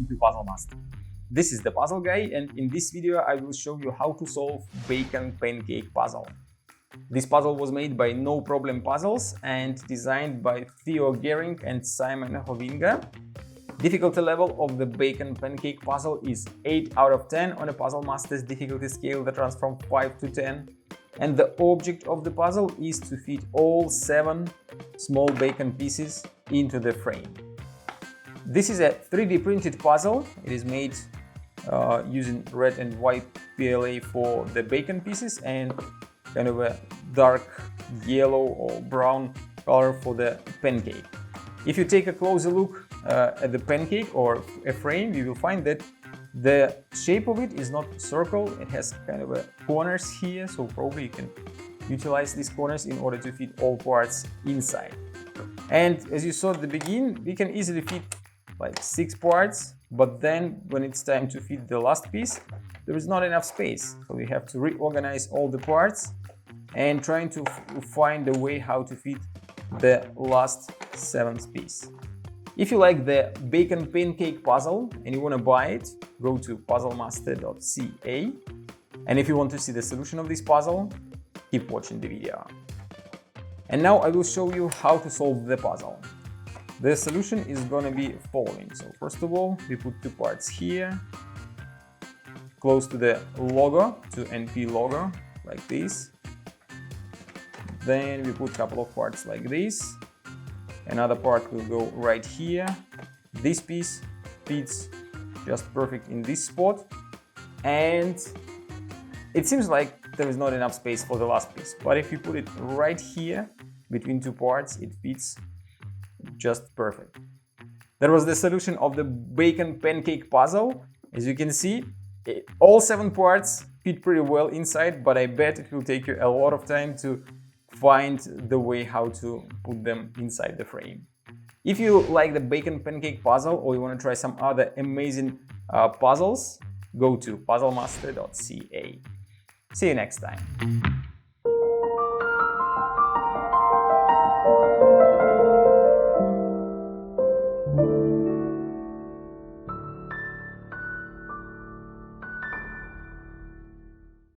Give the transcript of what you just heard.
welcome to Puzzle Master. This is the puzzle guy, and in this video I will show you how to solve Bacon Pancake puzzle. This puzzle was made by No Problem Puzzles and designed by Theo Gehring and Simon Hovinga. Difficulty level of the Bacon Pancake puzzle is 8 out of 10 on a Puzzle Master's difficulty scale that runs from 5 to 10. And the object of the puzzle is to fit all 7 small bacon pieces into the frame. This is a 3D printed puzzle. It is made using red and white PLA for the bacon pieces and kind of a dark yellow or brown color for the pancake. If you take a closer look at the pancake or a frame, you will find that the shape of it is not circle. It has kind of a corners here, so probably you can utilize these corners in order to fit all parts inside. And as you saw at the beginning, we can easily fit like 6 parts, but then when it's time to fit the last piece, there is not enough space. So we have to reorganize all the parts and trying to find a way how to fit the last 7th piece. If you like the Bacon Pancake puzzle and you want to buy it, go to puzzlemaster.ca. And if you want to see the solution of this puzzle, keep watching the video. And now I will show you how to solve the puzzle. The solution is going to be following. So first of all, we put 2 parts here, close to the logo, to NP logo, like this. Then we put a couple of parts like this. Another part will go right here. This piece fits just perfect in this spot. And it seems like there is not enough space for the last piece. But if you put it right here between 2 parts, it fits just perfect. That was the solution of the Bacon Pancake puzzle. As you can see, all 7 parts fit pretty well inside, but I bet it will take you a lot of time to find the way how to put them inside the frame. If you like the Bacon Pancake puzzle or you want to try some other amazing puzzles, go to puzzlemaster.ca. See you next time.